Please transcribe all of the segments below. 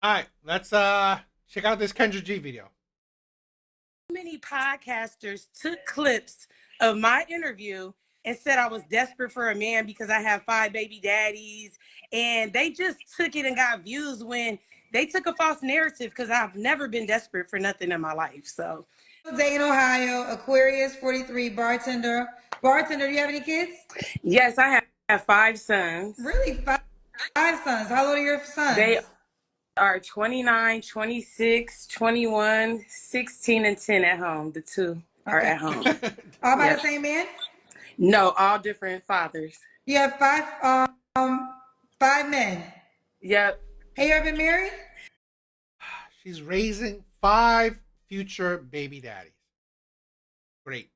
All right, let's check out this Kendra G video. Many podcasters took clips of my interview and said I was desperate for a man because I have 5 baby daddies, and they just took it and got views when they took a false narrative because I've never been desperate for nothing in my life. So, Dayton, Ohio, Aquarius, 43, bartender. Bartender, do you have any kids? yes, I have 5 sons. Really? Five sons. How old are your They sons? are 29, 26, 21, 16, and 10 at home. The two are Okay. at home. All by Yep. the same man? No, all different fathers. You have five men. Yep. Have you ever been married? She's raising 5 future baby daddies. Great,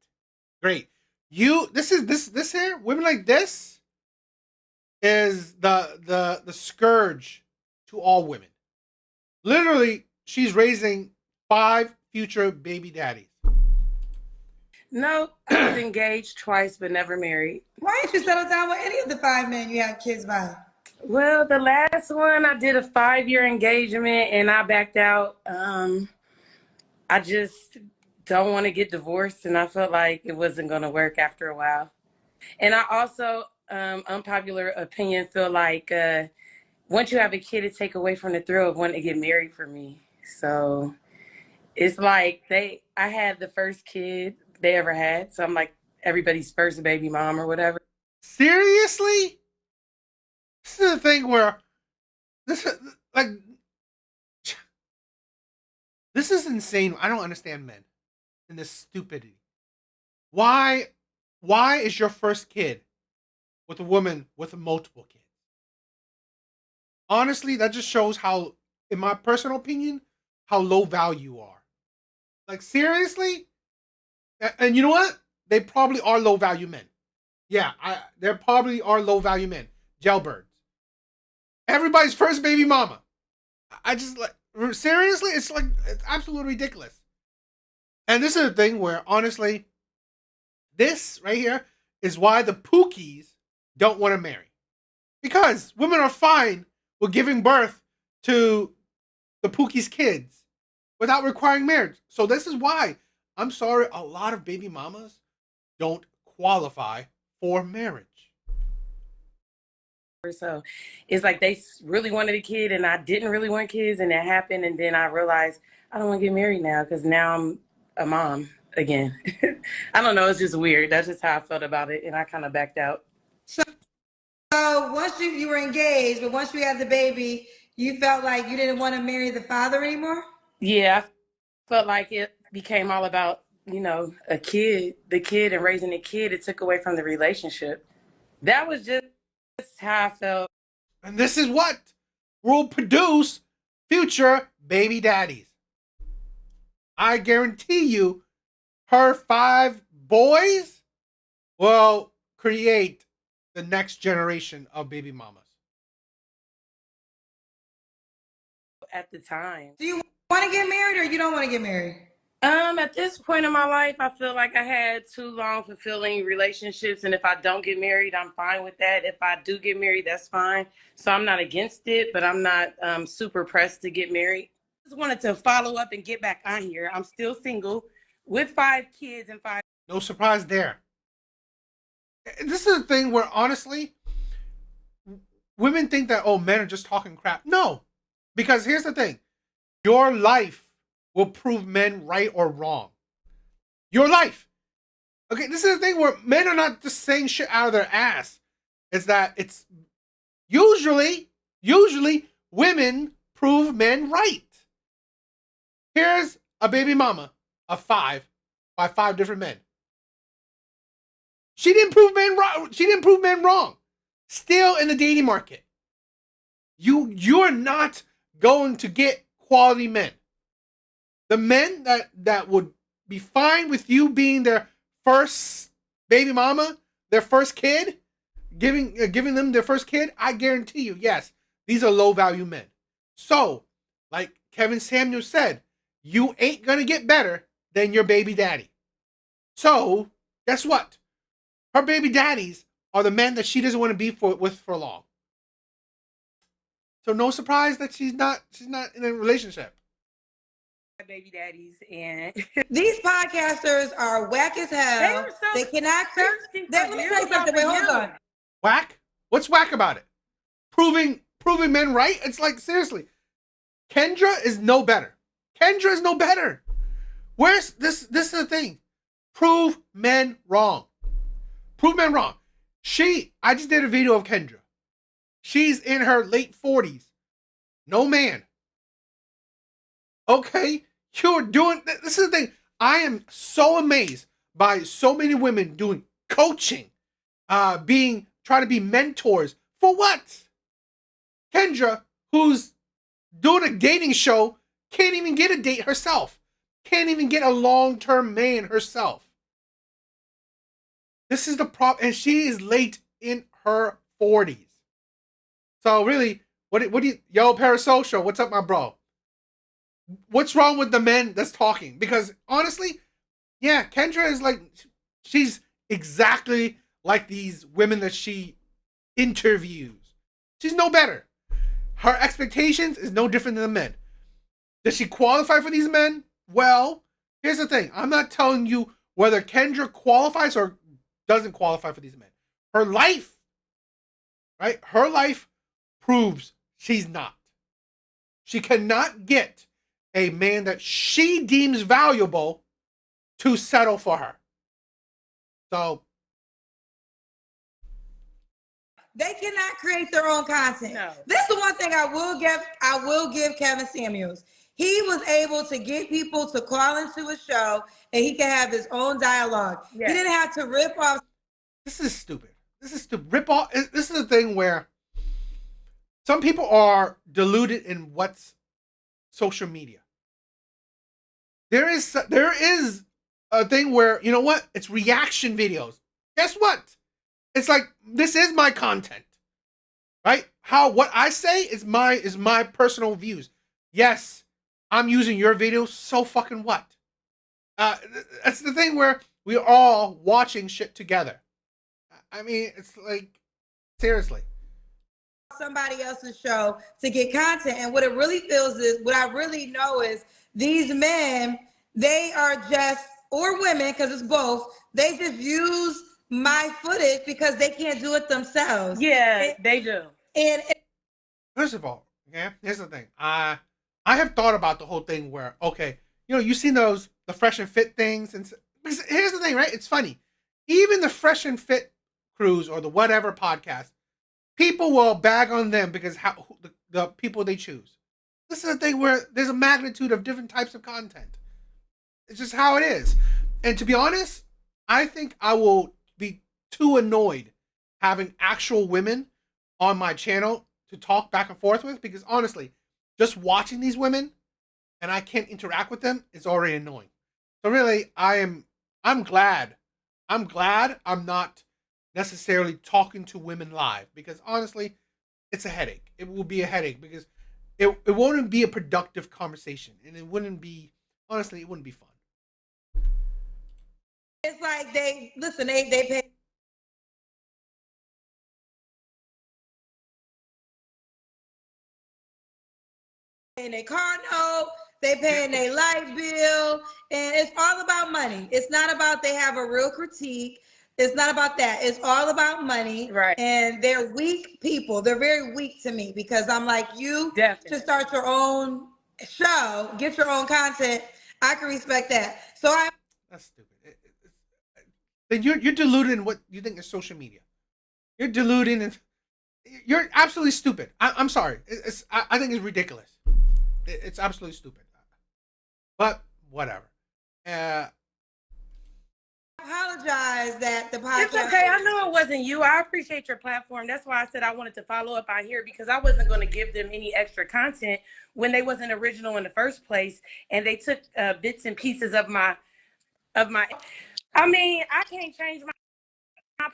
great. This here, women like this is the scourge to all women. Literally, she's raising 5 future baby daddies. No, I was engaged twice, but never married. Why didn't you settle down with any of the five men you have kids by? Well, the last one I did a 5-year engagement and I backed out. I just don't want to get divorced, and I felt like it wasn't going to work after a while. And I also, unpopular opinion, feel like once you have a kid, it take away from the thrill of wanting to get married for me. So it's like I had the first kid they ever had, so I'm like everybody's first baby mom or whatever. Seriously, this is the thing where this like this is insane. I don't understand men and this stupidity. Why why is your first kid with a woman with multiple kids? Honestly, that just shows how, in my personal opinion, how low value you are. Like seriously? And you know what? They probably are low value men. Yeah, there probably are low value men. Jailbirds. Everybody's first baby mama. I just like seriously, it's absolutely ridiculous. And this is a thing where honestly, this right here is why the Pookies don't want to marry. Because women are fine with giving birth to the Pookie's kids without requiring marriage. So this is why I'm sorry, a lot of baby mamas don't qualify for marriage. So it's like they really wanted a kid and I didn't really want kids, and that happened. And then I realized I don't want to get married now because now I'm a mom again. I don't know. It's just weird. That's just how I felt about it. And I kind of backed out. So, so once you were engaged, but once you had the baby, you felt like you didn't want to marry the father anymore? Yeah, I felt like it became all about, the kid and raising a kid. It took away from the relationship. That was just how I felt. And this is what will produce future baby daddies. I guarantee you, her 5 boys will create the next generation of baby mamas. At the time. Do you want to get married or you don't want to get married? At this point in my life, I feel like I had 2 long, fulfilling relationships, and if I don't get married, I'm fine with that. If I do get married, that's fine. So I'm not against it, but I'm not super pressed to get married. I just wanted to follow up and get back on here. I'm still single with 5 kids and 5. No surprise there. This is a thing where honestly, women think that, oh, men are just talking crap. No, because here's the thing: your life will prove men right or wrong. Your life. Okay, this is the thing where men are not just saying shit out of their ass. It's that it's usually women prove men right. Here's a baby mama of 5 by 5 different men. She didn't prove men wrong. She didn't prove men wrong. Still in the dating market. You're not going to get quality men. The men that would be fine with you being their first baby mama, their first kid, giving them their first kid, I guarantee you, yes, these are low value men. So, like Kevin Samuels said, you ain't gonna get better than your baby daddy. So, guess what? Her baby daddies are the men that she doesn't want to be with for long. So no surprise that she's not in a relationship. Baby daddies, and These podcasters are whack as hell. are so They cannot. thirsty for Let me tell you something. Wait, hold on. Whack? What's whack about it? Proving men right? It's like, seriously. Kendra is no better. Kendra is no better. Where's this? This is the thing. Prove men wrong. Prove men wrong. I just did a video of Kendra. She's in her late 40s. No man. Okay, you're doing, this is the thing. I am so amazed by so many women doing coaching, trying to be mentors. For what? Kendra, who's doing a dating show, can't even get a date herself. Can't even get a long-term man herself. This is the problem, and she is late in her 40s. So really, what do you, yo, Parasocial, what's up, my bro? What's wrong with the men that's talking? Because honestly, yeah, Kendra is like, she's exactly like these women that she interviews. She's no better. Her expectations is no different than the men. Does she qualify for these men? Well, here's the thing. I'm not telling you whether Kendra qualifies or doesn't qualify for these men. Her life, right? Her life proves she's not. She cannot get a man that she deems valuable to settle for her. So they cannot create their own content. No. This is the one thing I will give Kevin Samuels. He was able to get people to call into a show and he can have his own dialogue. Yes. He didn't have to rip off. This is stupid. This is stupid. Rip off. This is the thing where some people are deluded in what's social media. There is a thing where, you know what? It's reaction videos. Guess what? It's like, this is my content, right? What I say is my personal views. Yes, I'm using your video. So fucking what? That's the thing where we're all watching shit together. I mean, it's like, seriously. Somebody else's show to get content, and what it really feels is, what I really know is, these men, they are just, or women, because it's both, they just use my footage because they can't do it themselves. Yeah, they do. And first of all, yeah, here's the thing. I have thought about the whole thing where, okay, you know, you've seen the Fresh and Fit things, and here's the thing, right? It's funny. Even the Fresh and Fit crews or the whatever podcast, people will bag on them because the people they choose. This is the thing where there's a magnitude of different types of content. It's just how it is. And to be honest, I think I will be too annoyed having actual women on my channel to talk back and forth with, because honestly, just watching these women and I can't interact with them is already annoying. So really, I'm glad I'm not necessarily talking to women live, because honestly, it's a headache. It will be a headache because it wouldn't be a productive conversation, and it wouldn't be, honestly, it wouldn't be fun. it's like, they pay paying their car note, they paying their light bill, and it's all about money. It's not about they have a real critique. It's not about that. It's all about money. Right. And they're weak people. They're very weak to me, because I'm like, you Definitely. to start your own show, get your own content. I can respect that. So That's stupid. Then you're deluded in what you think is social media. You're deluding, and you're absolutely stupid. I'm sorry. I think it's ridiculous. It's absolutely stupid. But whatever. apologize that the podcast. It's okay. I know it wasn't you. I appreciate your platform. That's why I said I wanted to follow up on here, because I wasn't going to give them any extra content when they wasn't original in the first place, and they took bits and pieces of my. I mean, I can't change my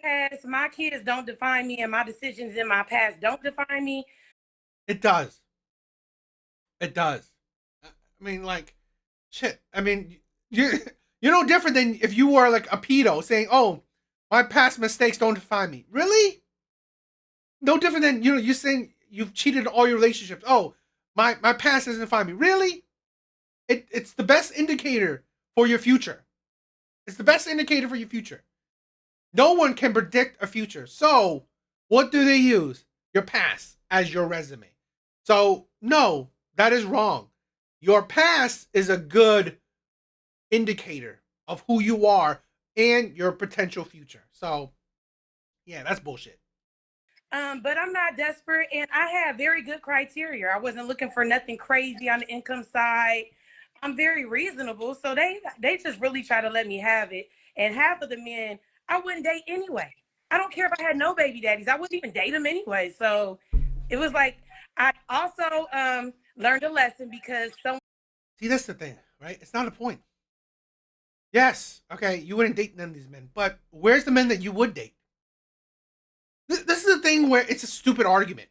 past. My kids don't define me, and my decisions in my past don't define me. It does. It does. I mean, like, shit. I mean, you're no different than if you were like a pedo saying, "Oh, my past mistakes don't define me." Really? No different than, you know, you're saying you've cheated in all your relationships. Oh, my past doesn't define me. Really? It's the best indicator for your future. It's the best indicator for your future. No one can predict a future. So, what do they use? Your past as your resume. So, no, that is wrong. Your past is a good indicator of who you are and your potential future. So, yeah, that's bullshit. But I'm not desperate, and I have very good criteria. I wasn't looking for nothing crazy on the income side. I'm very reasonable, so they just really try to let me have it. And half of the men I wouldn't date anyway. I don't care if I had no baby daddies. I wouldn't even date them anyway. So it was like I also learned a lesson because some. See, that's the thing, right? It's not a point. Yes, okay, you wouldn't date none of these men, but where's the men that you would date? This is the thing where it's a stupid argument.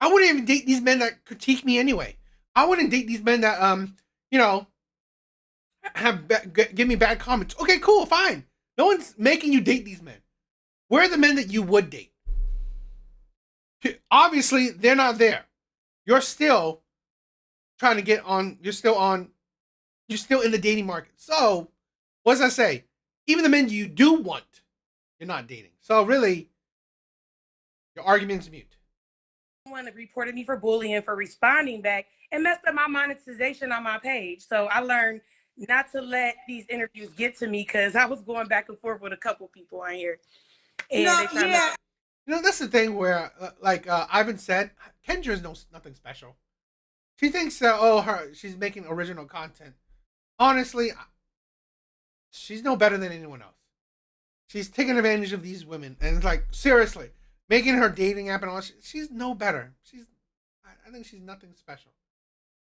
I wouldn't even date these men that critique me anyway. I wouldn't date these men that you know, give me bad comments. Okay, cool, fine. No one's making you date these men. Where are the men that you would date? Obviously, they're not there. You're still trying to get on. You're still in the dating market. So, what does I say? Even the men you do want, you're not dating. So really, your argument's mute. Someone reported me for bullying for responding back and messed up my monetization on my page. So I learned not to let these interviews get to me because I was going back and forth with a couple people on here. And yeah. That's the thing where, like Ivan said, Kendra's nothing special. She thinks that, she's making original content. Honestly, she's no better than anyone else. She's taking advantage of these women, and it's like, seriously, making her dating app and all. She's no better. I think she's nothing special.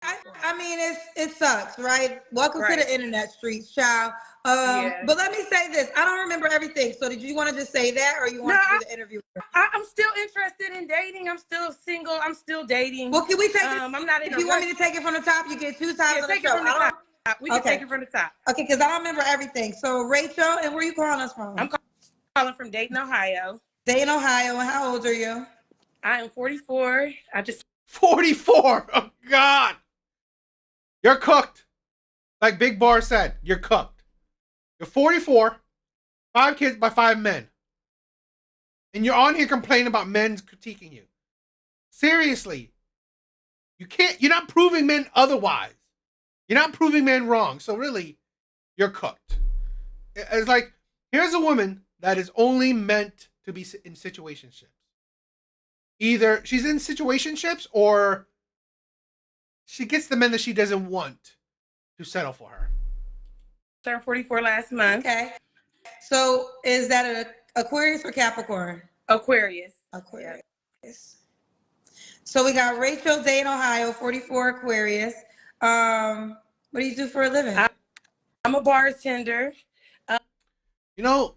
I mean, it sucks, right? Welcome to the internet streets, child. But let me say this: I don't remember everything. So, did you want to just say that, or you want to do the interview? I'm still interested in dating. I'm still single. I'm still dating. Well, can we take it? I'm not. If you want me to take it from the top, you get 2 times on the take it show. from the top. We can take it from the top. Okay, because I don't remember everything. So, Rachel, and where are you calling us from? I'm calling from Dayton, Ohio. Dayton, Ohio. And how old are you? I am 44. 44. Oh God. You're cooked. Like Big Bar said, you're cooked. You're 44, 5 kids by 5 men. And you're on here complaining about men critiquing you. Seriously. You're not proving men otherwise. You're not proving men wrong. So really, you're cooked. It's like, here's a woman that is only meant to be in situationships. Either she's in situationships or she gets the men that she doesn't want to settle for her. Turned 44 last month. Okay. So is that an Aquarius or Capricorn? Aquarius. Aquarius. Yeah. So we got Rachel, Dayton, Ohio, 44 Aquarius. What do you do for a living? I'm a bartender.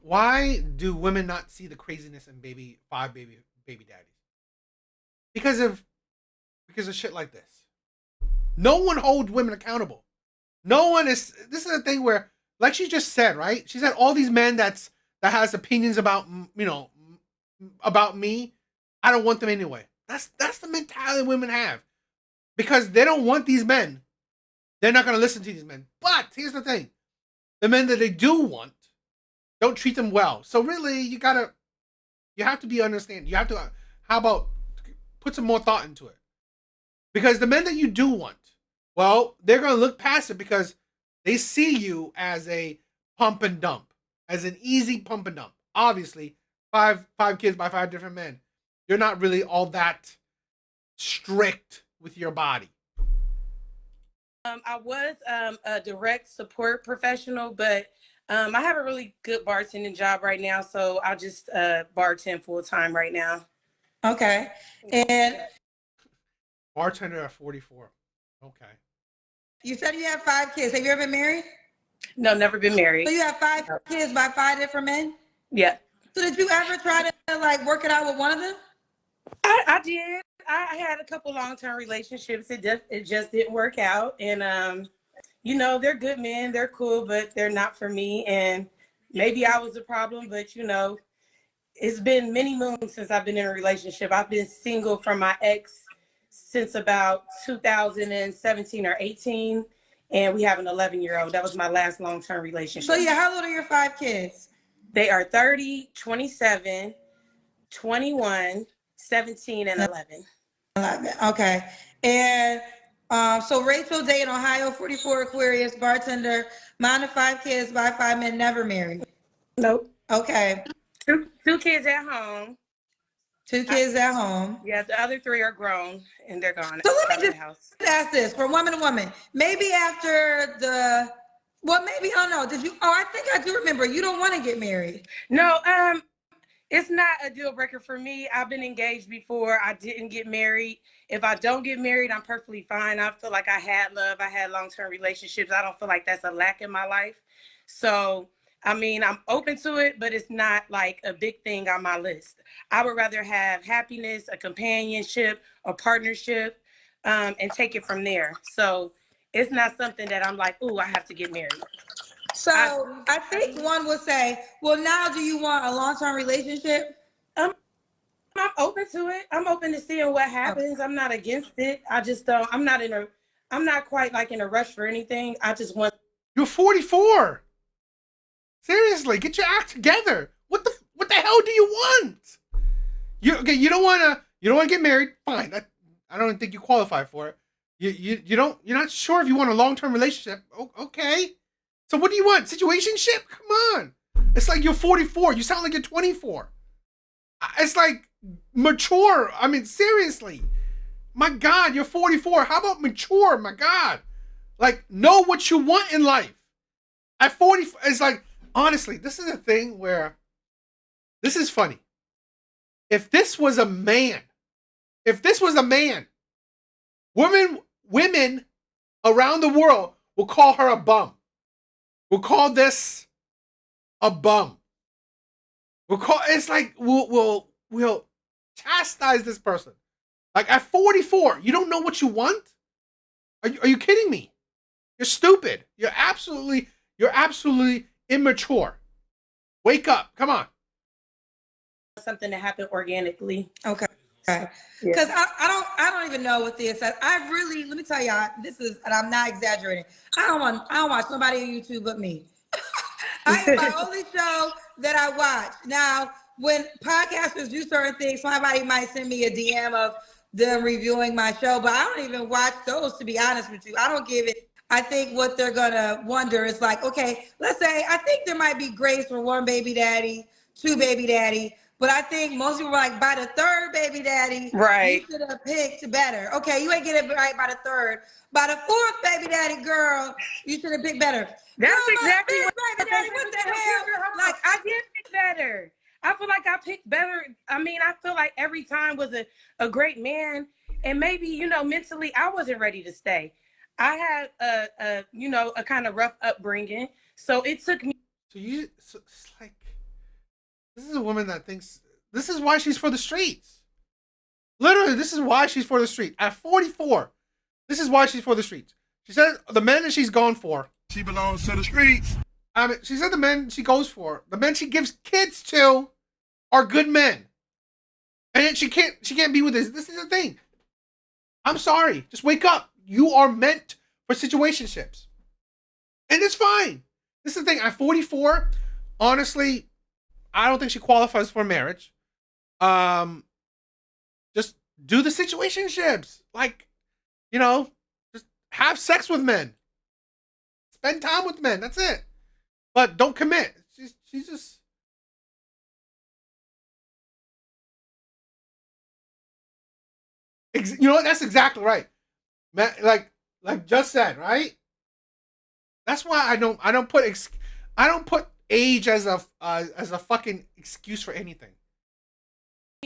Why do women not see the craziness in baby daddies? Because of shit like this. No one holds women accountable. No one is. This is a thing where, like she just said, right? She said all these men that has opinions about about me. I don't want them anyway. That's the mentality women have, because they don't want these men. They're not going to listen to these men. But here's the thing: the men that they do want don't treat them well. So really, you have to be understanding. You have to. How about put some more thought into it? Because the men that you do want, well, they're going to look past it because they see you as a pump and dump, as an easy pump and dump. Obviously, five kids by 5 different men. You're not really all that strict with your body. I was a direct support professional, but I have a really good bartending job right now, so I'll just bartend full time right now. Okay. And bartender at 44. Okay. You said you have 5 kids. Have you ever been married? No, never been married. So you have 5 kids by 5 different men? Yeah. So did you ever try to work it out with one of them? I did. I had a couple long-term relationships. It just didn't work out. And, they're good men. They're cool, but they're not for me. And maybe I was the problem, but, It's been many moons since I've been in a relationship. I've been single from my ex since about 2017 or 18, and we have an 11-year-old. That was my last long-term relationship. So yeah, how old are your 5 kids? They are 30, 27, 21, 17, and 11. 11. Okay. And so Rachel dating Ohio, 44, Aquarius, bartender, mom of 5 kids by 5 men, never married. Nope. Okay. Two kids at home. 2 kids at home. Yeah, the other 3 are grown and they're gone. So let me just ask this for woman to woman. Maybe after maybe, I don't know. I think I do remember. You don't want to get married. No, it's not a deal breaker for me. I've been engaged before. I didn't get married. If I don't get married, I'm perfectly fine. I feel like I had love. I had long-term relationships. I don't feel like that's a lack in my life. So, I mean, I'm open to it, but it's not like a big thing on my list. I would rather have happiness, a companionship, a partnership, and take it from there. So it's not something that I'm like, ooh, I have to get married. So I think one would say, well, now do you want a long-term relationship? I'm open to it. I'm open to seeing what happens. I'm not against it. I just don't, I'm not quite like in a rush for anything. I just want. You're 44. Seriously, get your act together. What the hell do you want? You don't want to get married. Fine. I don't think you qualify for it. You're not sure if you want a long-term relationship. Okay. So what do you want? Situationship? Come on. It's like you're 44. You sound like you're 24. It's like mature. I mean, seriously. My God, you're 44. How about mature? My God. Like, know what you want in life. At 40, it's like, honestly, this is a thing where, this is funny. If this was a man, women around the world will call her a bum. We'll call this a bum. We'll chastise this person. Like at 44, you don't know what you want? Are you kidding me? You're stupid. You're absolutely immature. Wake up. Come on. Something to happen organically. Okay. Because I don't even know what this. I really, let me tell y'all, this is, and I'm not exaggerating. I don't watch nobody on YouTube but me. I am my only show that I watch. Now, when podcasters do certain things, somebody might send me a DM of them reviewing my show, but I don't even watch those, to be honest with you. I don't give it. I think what they're gonna wonder is like, okay, let's say I think there might be grace for 1 baby daddy, 2 baby daddy. But I think most people are like, by the 3rd baby daddy, right, you should have picked better. Okay, you ain't get it right by the 3rd. By the 4th baby daddy, girl, you should have picked better. That's girl, exactly what baby daddy, what the hell? Like, I did pick better. I feel like I picked better. I mean, I feel like every time was a great man. And maybe, mentally, I wasn't ready to stay. I had a kind of rough upbringing. So it took me. So it's like, this is a woman that thinks this is why she's for the streets. Literally, this is why she's for the street. At 44, this is why she's for the streets. She said the men that she's gone for. She belongs to the streets. I mean, she said the men she goes for, the men she gives kids to, are good men. And yet she can't be with this. This is the thing. I'm sorry. Just wake up. You are meant for situationships. And it's fine. This is the thing. At 44, honestly, I don't think she qualifies for marriage. Just do the situationships. Like, just have sex with men. Spend time with men. That's it. But don't commit. She's just. You know what? That's exactly right. Man, like just said, right? That's why I don't put age as a fucking excuse for anything.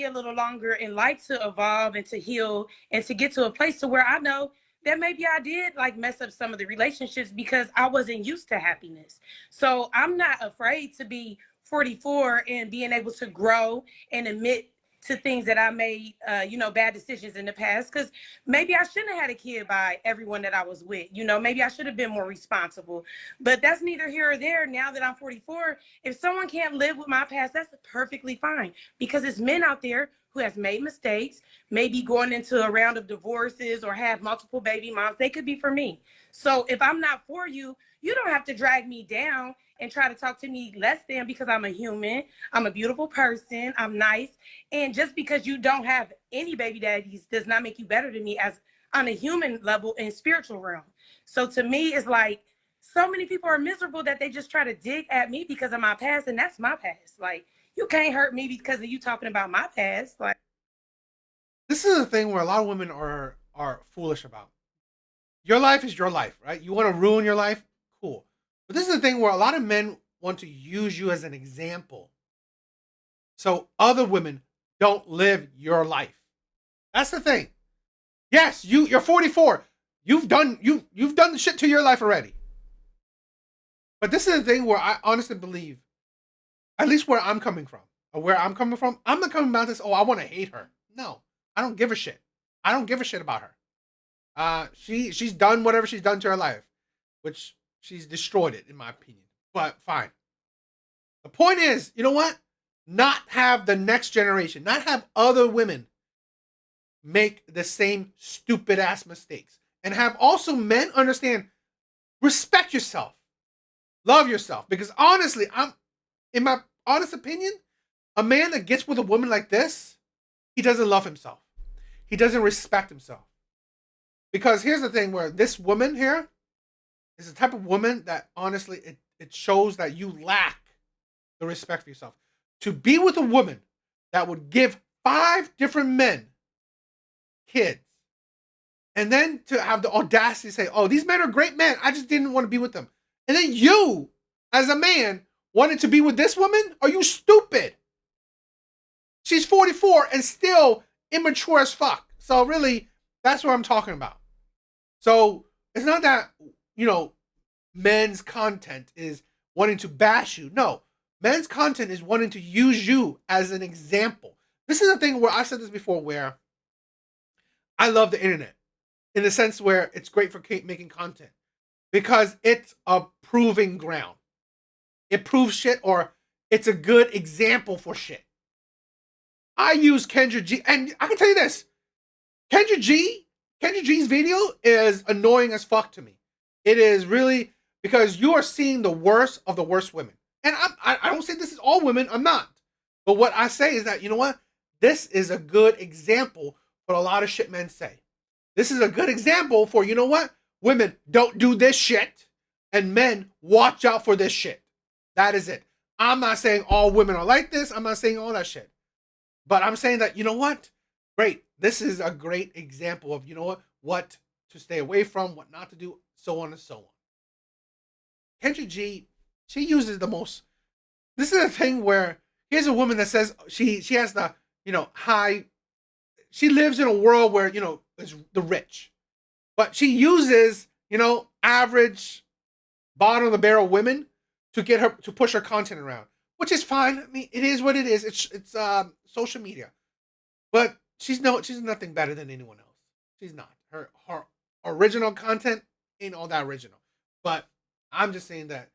A little longer and like to evolve and to heal and to get to a place to where I know that maybe I did like mess up some of the relationships because I wasn't used to happiness. So I'm not afraid to be 44 and being able to grow and admit to things that I made, bad decisions in the past. Because maybe I shouldn't have had a kid by everyone that I was with. Maybe I should have been more responsible. But that's neither here or there. Now that I'm 44, if someone can't live with my past, that's perfectly fine. Because it's men out there who has made mistakes, maybe going into a round of divorces or have multiple baby moms. They could be for me. So if I'm not for you, you don't have to drag me down and try to talk to me less than, because I'm a human. I'm a beautiful person. I'm nice. And just because you don't have any baby daddies does not make you better than me as on a human level and spiritual realm. So to me, it's like so many people are miserable that they just try to dig at me because of my past. And that's my past. Like, you can't hurt me because of you talking about my past. Like, This is a thing where a lot of women are foolish about. Your life is your life, right? You want to ruin your life? Cool. But this is the thing where a lot of men want to use you as an example, so other women don't live your life. That's the thing. Yes, you're 44. You've done the shit to your life already. But this is the thing where I honestly believe, at least where I'm coming from, I'm not coming about this, oh, I want to hate her. No, I don't give a shit. I don't give a shit about her. She's done whatever she's done to her life, which she's destroyed it, in my opinion. But fine. The point is, you know what? Not have the next generation, not have other women make the same stupid ass mistakes. And have also men understand, respect yourself. Love yourself. Because honestly, in my honest opinion, a man that gets with a woman like this, he doesn't love himself. He doesn't respect himself. Because here's the thing, where this woman here is the type of woman that honestly, it shows that you lack the respect for yourself. To be with a woman that would give 5 different men kids, and then to have the audacity to say, oh, these men are great men, I just didn't want to be with them. And then you, as a man, wanted to be with this woman? Are you stupid? She's 44 and still immature as fuck. So really, that's what I'm talking about. So it's not that, men's content is wanting to bash you. No, men's content is wanting to use you as an example. This is a thing where I've said this before, where I love the internet in the sense where it's great for making content because it's a proving ground. It proves shit, or it's a good example for shit. I use Kendra G, and I can tell you this, Kendra G's video is annoying as fuck to me. It is really, because you are seeing the worst of the worst women. And I don't say this is all women, I'm not. But what I say is that, you know what? This is a good example for a lot of shit men say. This is a good example for, you know what? Women, don't do this shit. And men, watch out for this shit. That is it. I'm not saying all women are like this. I'm not saying all that shit. But I'm saying that, you know what? Great. This is a great example of, you know what to stay away from, what not to do, so on and so on. Kendra G, she uses the most. This is a thing where here's a woman that says she has the, high. She lives in a world where, is the rich. But she uses, average bottom of the barrel women to get her to push her content around, which is fine. I mean, it is what it is. It's social media. But she's nothing better than anyone else. She's not. Her original content ain't all that original. But I'm just saying that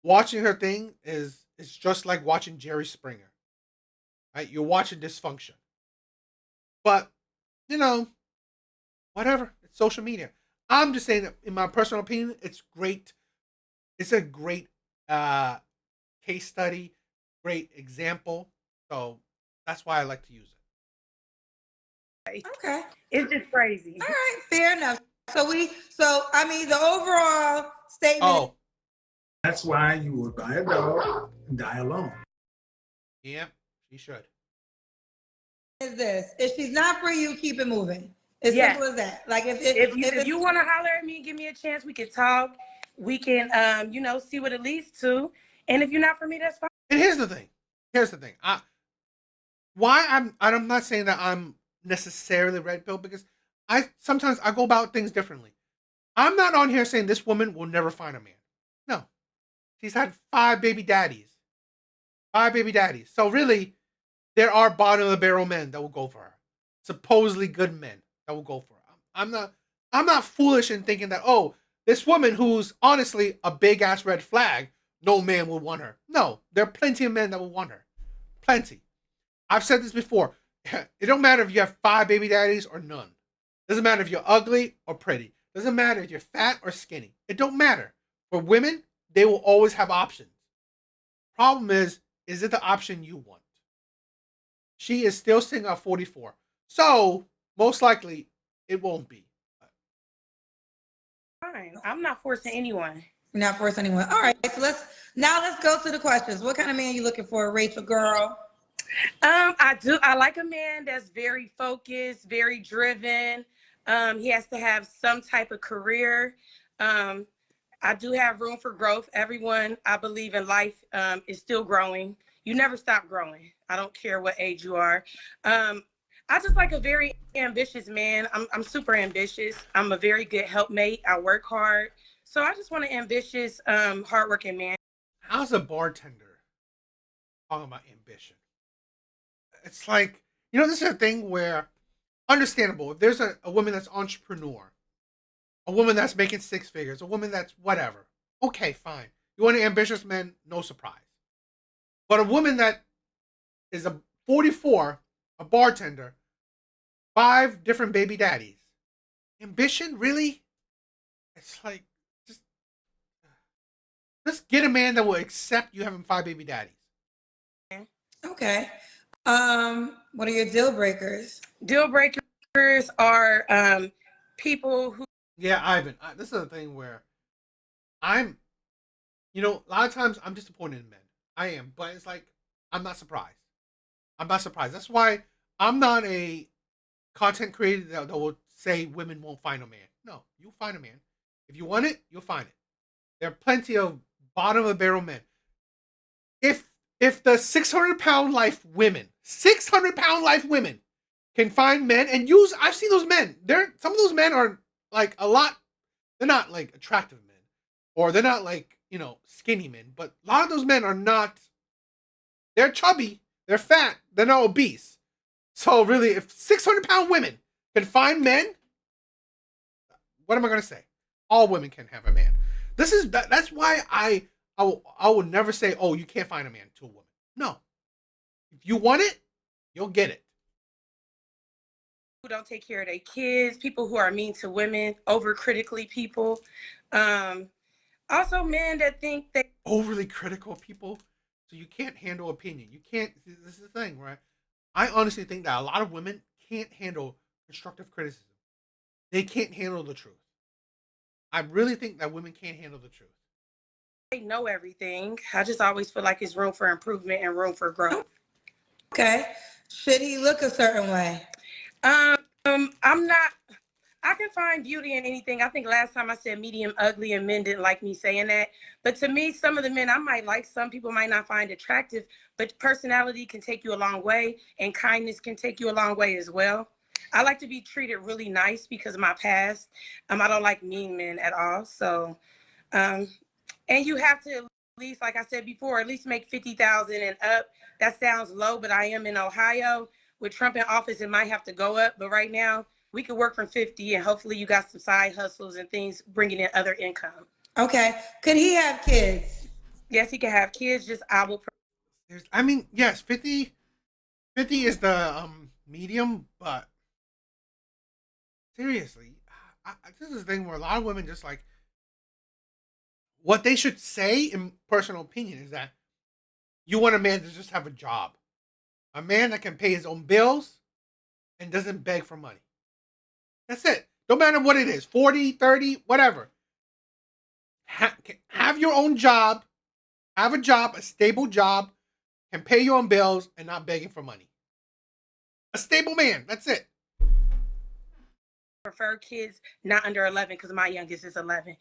watching her thing is just like watching Jerry Springer. Right? You're watching dysfunction. But, whatever. It's social media. I'm just saying that in my personal opinion, it's great. It's a great case study, great example. So that's why I like to use it. Okay. it's just crazy. All right, fair enough. So the overall statement. Oh, That's why you will buy a dog and die alone. yeah, she should. Is this: if she's not for you, keep it moving. As Yes. simple as that. Like If you want to holler at me and give me a chance, we can talk. We can, see what it leads to. And if you're not for me, that's fine. And here's the thing. I'm not saying that I'm necessarily red pill, because sometimes I go about things differently. I'm not on here saying this woman will never find a man. No. She's had 5 baby daddies. 5 baby daddies. So really, there are bottom of the barrel men that will go for her. Supposedly good men that will go for her. I'm not foolish in thinking that, oh, this woman who's honestly a big ass red flag, no man will want her. No, there are plenty of men that will want her. Plenty. I've said this before. It don't matter if you have 5 baby daddies or none. Doesn't matter if you're ugly or pretty. Doesn't matter if you're fat or skinny. It don't matter. For women, they will always have options. Problem is it the option you want? She is still single at 44. So, most likely, it won't be. Fine. I'm not forcing anyone. You're not forcing anyone. All right, so let's go to the questions. What kind of man you looking for, Rachel girl? I like a man that's very focused, very driven. He has to have some type of career. I do have room for growth. Everyone, I believe in life, is still growing. You never stop growing. I don't care what age you are. I just like a very ambitious man. I'm super ambitious. I'm a very good helpmate. I work hard. So I just want an ambitious, hardworking man. How's a bartender talking about ambition? It's like, this is a thing where, understandable, if there's a woman that's entrepreneur, a woman that's making 6 figures, a woman that's whatever, okay, fine. You want an ambitious man, no surprise. But a woman that is a 44, a bartender, 5 different baby daddies, ambition, really? It's like, just get a man that will accept you having 5 baby daddies. Okay. What are your deal breakers? Deal breakers are people who. Yeah, Ivan, this is a thing where I'm, a lot of times I'm disappointed in men. I am, but it's like, I'm not surprised. I'm not surprised. That's why I'm not a content creator that will say women won't find a man. No, you'll find a man. If you want it, you'll find it. There are plenty of bottom of the barrel men. If the 600-pound life women, 600-pound life women can find men and use, I've seen those men. Some of those men are like a lot, they're not like attractive men, or they're not like, skinny men, but a lot of those men are not, they're chubby, they're fat, they're not obese. So really, if 600-pound women can find men, what am I going to say? All women can have a man. That's why I would never say, oh, you can't find a man to a woman. No. If you want it, you'll get it. Who don't take care of their kids, people who are mean to women, overcritically people. Also men that think they overly critical people, so you can't handle opinion. You can't, this is the thing, right? I honestly think that a lot of women can't handle constructive criticism. They can't handle the truth. I really think that women can't handle the truth. they know everything. I just always feel like it's room for improvement and room for growth. Okay. Should he look a certain way? I'm not. I can find beauty in anything. I think last time I said medium ugly and men didn't like me saying that. But to me, some of the men I might like, some people might not find attractive, but personality can take you a long way and kindness can take you a long way as well. I like to be treated really nice because of my past. I don't like mean men at all. So, and you have to at least, like I said before, at least make 50,000 and up. That sounds low, but I am in Ohio. With Trump in office, it might have to go up. But right now, we could work from 50 and hopefully you got some side hustles and things bringing in other income. Okay. Could he have kids? Yes, he can have kids. Just I will. Yes, 50 is the medium, but seriously, this is the thing where a lot of women just like, what they should say in personal opinion is that you want a man to just have a job. A man that can pay his own bills and doesn't beg for money. That's it. No matter what it is, 40, 30, whatever. Have your own job. Have a job, a stable job, can pay your own bills and not begging for money. A stable man. That's it. Prefer kids not under 11 because my youngest is 11.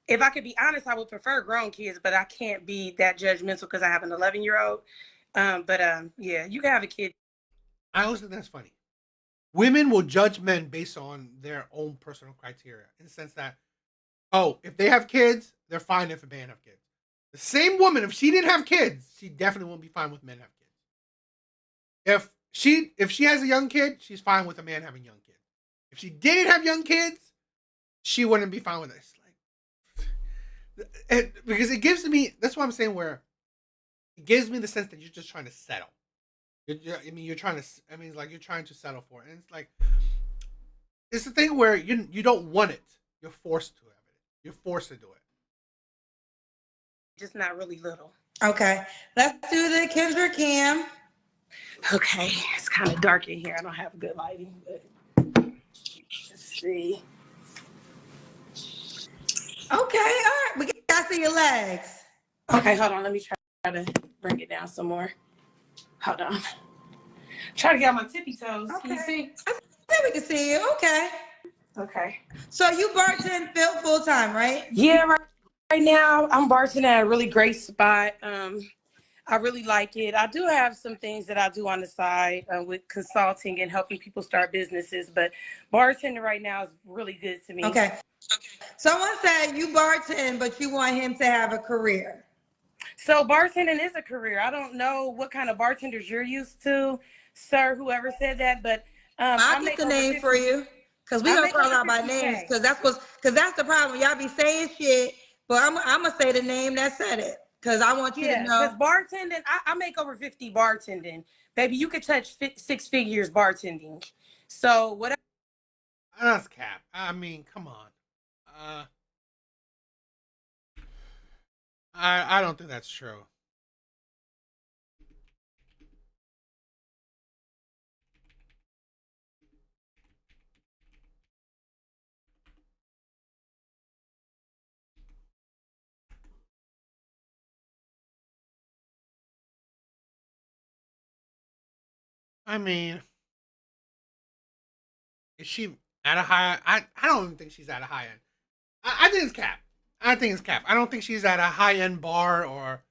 If I could be honest, I would prefer grown kids, but I can't be that judgmental because I have an 11-year-old. Yeah, you can have a kid. I always think that's funny. Women will judge men based on their own personal criteria in the sense that, oh, if they have kids, they're fine if a man have kids. The same woman, if she didn't have kids, she definitely won't be fine with men have kids. If she has a young kid, she's fine with a man having young kids. If she didn't have young kids, she wouldn't be fine with this. Because it gives me, that's what I'm saying, where it gives me the sense that you're just trying to settle. You're trying to. I mean, it's like you're trying to settle for it, and it's like it's the thing where you don't want it. You're forced to have it. You're forced to do it. Just not really little. Okay, let's do the Kendra Cam. Okay, it's kind of dark in here. I don't have good lighting, but let's see. Okay, all right. We got to see your legs. Okay, hold on. Let me try to bring it down some more. Hold on. Try to get on my tippy toes. Okay. Can you see? I think we can see you. Okay. Okay. So you bartend full time, right? Yeah, right now I'm bartending at a really great spot. I really like it. I do have some things that I do on the side with consulting and helping people start businesses, but bartending right now is really good to me. Okay. Someone said you bartend, but you want him to have a career. So bartending is a career. I don't know what kind of bartenders you're used to, sir, whoever said that, but I'll get the name for you. Because we're gonna call out by names, because that's the problem. Y'all be saying shit, but I'm gonna say the name that said it. Because I want you to know. Because bartending, I make over 50 bartending. Baby, you could touch 6 figures bartending. So whatever. That's cap. I mean, come on. I don't think that's true. I mean, is she at a high? I don't even think she's at a high end. I think it's cap. I think it's cap. I don't think she's at a high end bar or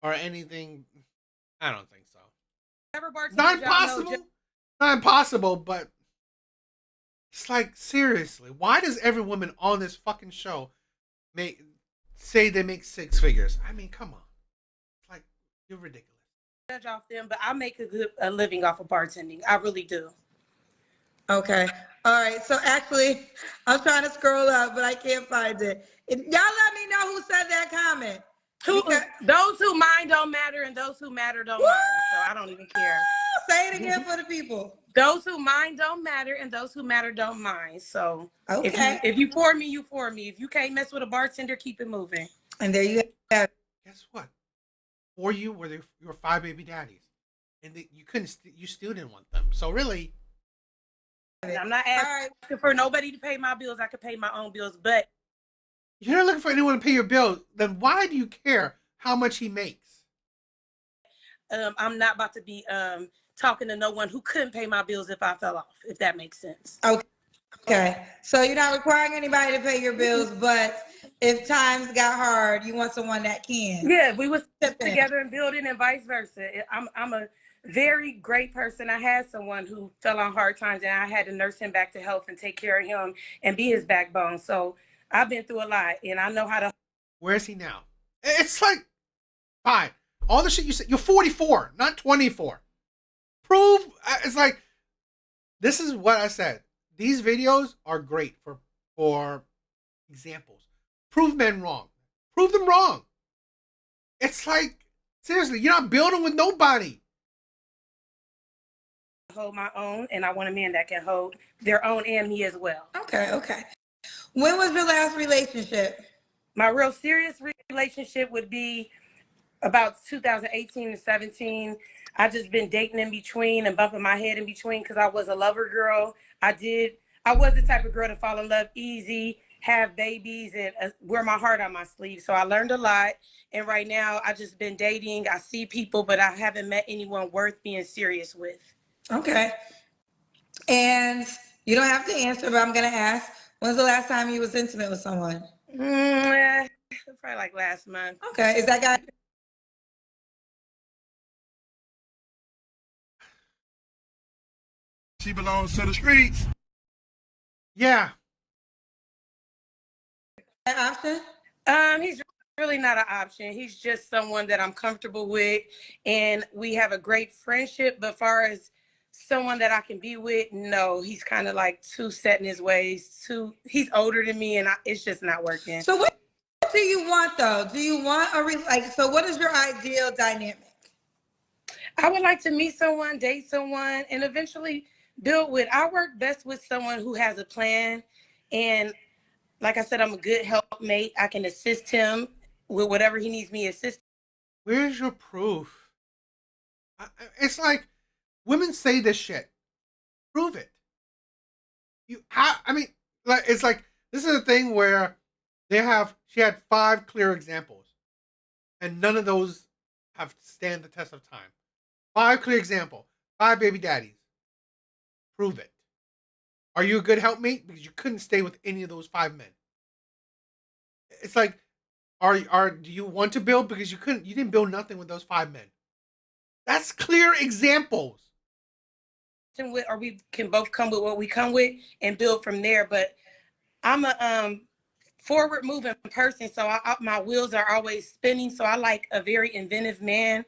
anything. I don't think so. Not impossible. Not impossible, but it's like, seriously, why does every woman on this fucking show say they make 6 figures? I mean, come on. It's like, you're ridiculous. Judge off them, but I make a living off of bartending. I really do. Okay. All right. So actually, I'm trying to scroll up, but I can't find it. Y'all let me know who said that comment. Those who mind don't matter, and those who matter don't mind. So I don't even care. Say it again for the people. Those who mind don't matter, and those who matter don't mind. So okay. If you for me, you for me. If you can't mess with a bartender, keep it moving. And there you have it. Guess what? For you were your 5 baby daddies, and you still didn't want them. So really, I'm not asking for nobody to pay my bills. I could pay my own bills, but you're not looking for anyone to pay your bills. Then why do you care how much he makes? I'm not about to be talking to no one who couldn't pay my bills if I fell off, if that makes sense. Okay. So you're not requiring anybody to pay your bills, but if times got hard, you want someone that can. Yeah, we would step together and build it, and vice versa. I'm a very great person. I had someone who fell on hard times, and I had to nurse him back to health and take care of him and be his backbone. So I've been through a lot, and I know how to. Where is he now? It's like, fine. All the shit you said. You're 44, not 24. Prove. It's like, this is what I said. These videos are great for examples. Prove men wrong. Prove them wrong. It's like, seriously, you're not building with nobody. Hold my own, and I want a man that can hold their own and me as well. Okay. When was your last relationship? My real serious relationship would be about 2018 and 17. I just been dating in between and bumping my head in between because I was a lover girl. I was the type of girl to fall in love easy, have babies, and wear my heart on my sleeve. So I learned a lot. And right now I just been dating. I see people, but I haven't met anyone worth being serious with. Okay. And you don't have to answer, but I'm going to ask, when's the last time you was intimate with someone? Probably like last month. Okay. Is that guy? She belongs to the streets. Yeah. That option? He's really not an option. He's just someone that I'm comfortable with, and we have a great friendship. But far as someone that I can be with, no, he's kind of like too set in his ways. He's older than me, and it's just not working. So what do you want though? Do you want so what is your ideal dynamic? I would like to meet someone, date someone, and eventually build with. I work best with someone who has a plan, and like I said, I'm a good helpmate. I can assist him with whatever he needs me assist. Where's your proof? It's like women say this shit. Prove it. I mean, like it's like this is a thing where she had 5 clear examples, and none of those have stand the test of time. 5 clear example, 5 baby daddies. Prove it. Are you a good helpmate? Because you couldn't stay with any of those 5 men. It's like, do you want to build? Because you didn't build nothing with those 5 men. That's clear examples. Or we can both come with what we come with and build from there. But I'm a forward moving person, so my wheels are always spinning. So I like a very inventive man,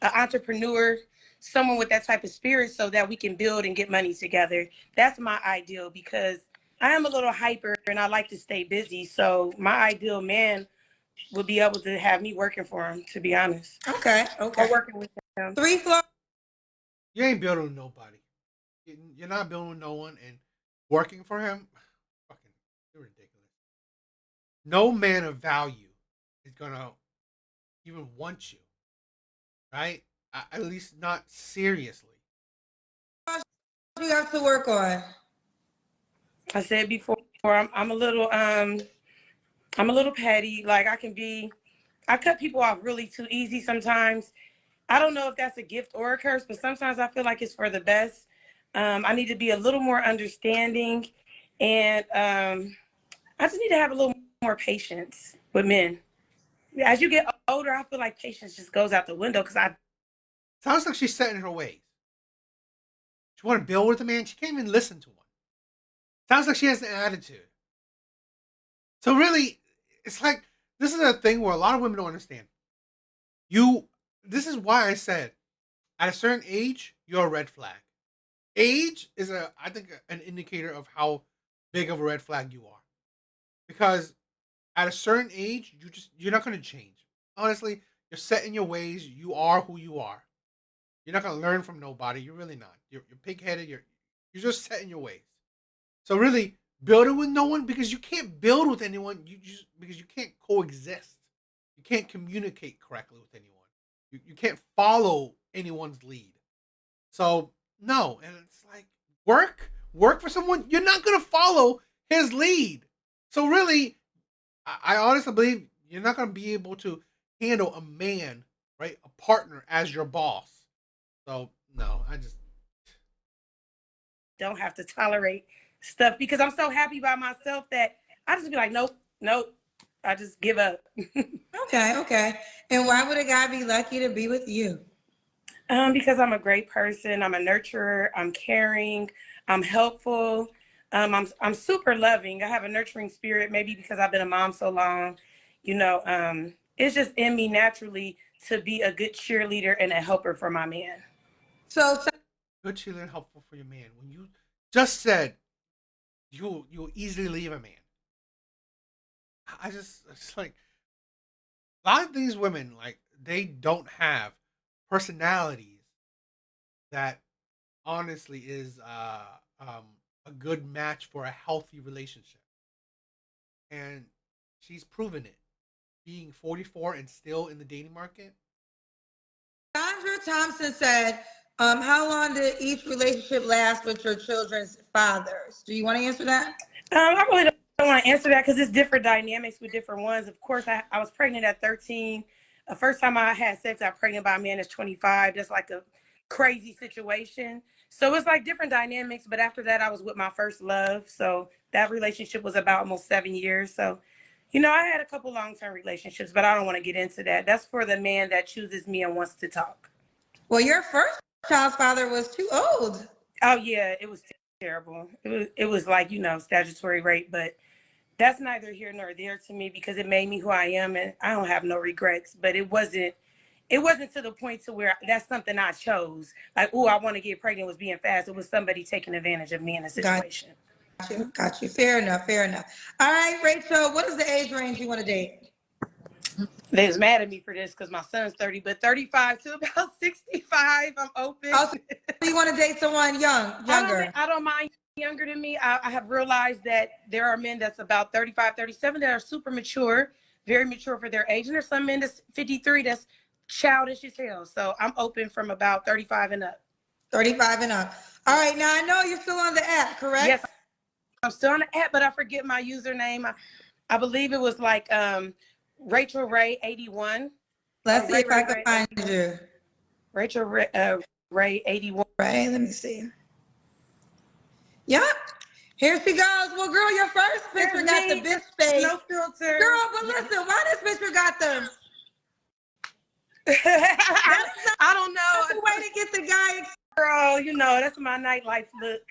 an entrepreneur, someone with that type of spirit, so that we can build and get money together. That's my ideal, because I am a little hyper and I like to stay busy. So my ideal man would be able to have me working for him, to be honest. Okay. Or working with him. 3 floors. You ain't building with nobody. You're not building with no one, and working for him, fucking, you're ridiculous. No man of value is gonna even want you, right? At least not seriously. You have to work on. I said before, I'm a little petty. Like I cut people off really too easy sometimes. I don't know if that's a gift or a curse, but sometimes I feel like it's for the best. I need to be a little more understanding, and I just need to have a little more patience with men. As you get older, I feel like patience just goes out the window Sounds like she's set in her ways. She want to build with a man. She can't even listen to one. Sounds like she has an attitude. So really, it's like, this is a thing where a lot of women don't understand. This is why I said, at a certain age, you're a red flag. Age is I think an indicator of how big of a red flag you are. Because at a certain age, you're not going to change. Honestly, you're set in your ways. You are who you are. You're not going to learn from nobody. You're really not. You're pig-headed. You're just set in your ways. So really, building with no one, because you can't build with anyone. Because you can't coexist. You can't communicate correctly with anyone. You can't follow anyone's lead. So no, and it's like work for someone. You're not going to follow his lead. So really, I honestly believe you're not going to be able to handle a man, right? A partner as your boss. So no, I just don't have to tolerate stuff, because I'm so happy by myself that I just be like, nope. I just give up. Okay. And why would a guy be lucky to be with you? Because I'm a great person. I'm a nurturer. I'm caring. I'm helpful. I'm super loving. I have a nurturing spirit, maybe because I've been a mom so long. It's just in me naturally to be a good cheerleader and a helper for my man. So good cheerleader and helpful for your man. When you just said you'll easily leave a man, it's like a lot of these women, like, they don't have personalities that honestly is a good match for a healthy relationship. And she's proven it, being 44 and still in the dating market. Sandra Thompson said, how long did each relationship last with your children's fathers? Do you want to answer that? I really don't want to answer that, because it's different dynamics with different ones. Of course, I was pregnant at 13. The first time I had sex, I was pregnant by a man that's 25. That's like a crazy situation. So it's like different dynamics. But after that, I was with my first love. So that relationship was about almost 7 years. So, I had a couple long-term relationships, but I don't want to get into that. That's for the man that chooses me and wants to talk. Well, your first child's father was too old. Oh, yeah, it was terrible. It was like, statutory rape, but That's neither here nor there to me because it made me who I am, and I don't have no regrets. But it wasn't to the point to where that's something I chose. Like, oh, I want to get pregnant was being fast. It was somebody taking advantage of me in a situation. Got you. Fair enough. All right, Rachel, what is the age range you want to date? They was mad at me for this because my son's 30, but 35 to about 65, I'm open. Oh, so you want to date someone younger? I don't mind younger than me. I have realized that there are men that's about 35, 37 that are super mature, very mature for their age. And there's some men that's 53 that's childish as hell. So I'm open from about 35 and up. 35 and up. All right, now I know you're still on the app, correct? Yes, I'm still on the app, but I forget my username. I believe it was like Rachel Ray 81. Let's see if I can find you. Rachel Ray 81. Right, let me see. Yep. Here she goes. Well, girl, your first picture got the bitch face. No filter. Girl, but listen, why this picture got the... I don't know. That's the way to get the guy. Girl, you know, that's my nightlife look.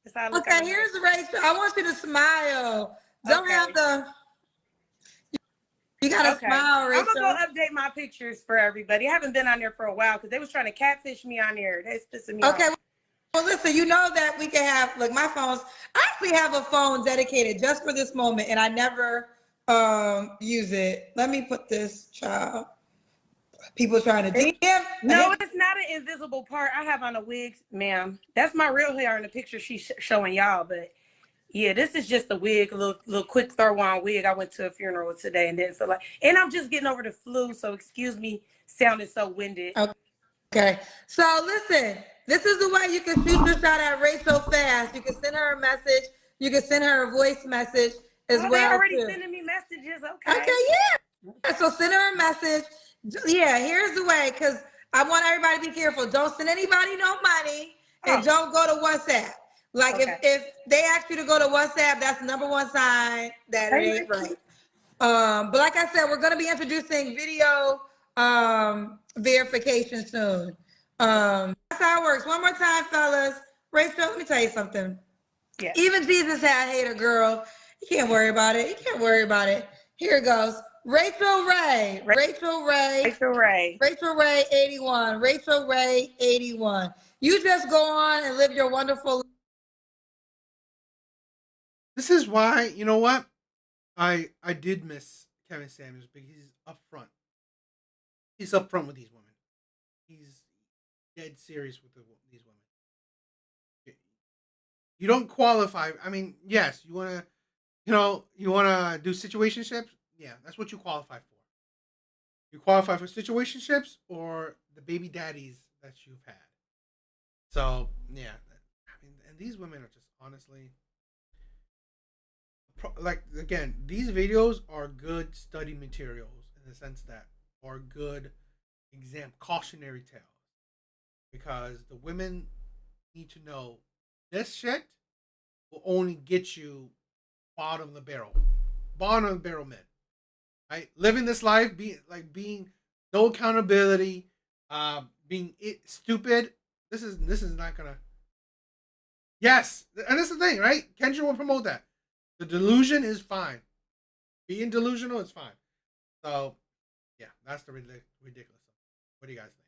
That's how I look. Okay, here's Rachel. I want you to smile. Don't have the... You gotta smile, Rachel. I'm gonna go update my pictures for everybody. I haven't been on there for a while because they was trying to catfish me on there. That's pissing me off. Okay, well, listen, you know that we can have, look, my phones, I actually have a phone dedicated just for this moment, and I never use it. Let me put this, child. People trying to DM. No, it's not an invisible part. I have on a wig, ma'am. That's my real hair in the picture she's showing y'all, but yeah, this is just a wig, a little quick throw on wig. I went to a funeral today and didn't feel like, and I'm just getting over the flu, so excuse me, sounding so winded. Okay, so listen, this is the way you can shoot your shot at Rachel fast. You can send her a message. You can send her a voice message as well. They're already sending me messages. Okay. Okay, yeah. So send her a message. Yeah, here's the way, because I want everybody to be careful. Don't send anybody no money, and don't go to WhatsApp. Like if they ask you to go to WhatsApp, that's the number one sign that it ain't right. But like I said, we're gonna be introducing video verification soon. That's how it works. One more time, fellas. Rachel, let me tell you something. Yeah. Even Jesus had a hater, girl. You can't worry about it. Here it goes. Rachel Ray 81. Rachel Ray 81. You just go on and live your wonderful. This is why, you know what? I did miss Kevin Samuels because he's upfront. He's upfront with these women. He's dead serious with these women. You don't qualify. I mean, yes, you wanna do situationships. Yeah, that's what you qualify for. You qualify for situationships or the baby daddies that you've had. So yeah, I mean, and these women are just honestly. Like again, these videos are good study materials in the sense that are good cautionary tales, because the women need to know this shit will only get you bottom of the barrel men, right? Living this life, being no accountability, being stupid. This is not gonna. Yes, and that's the thing, right? Kendra will promote that. The delusion is fine. Being delusional is fine. So, yeah, that's the ridiculous. What do you guys think?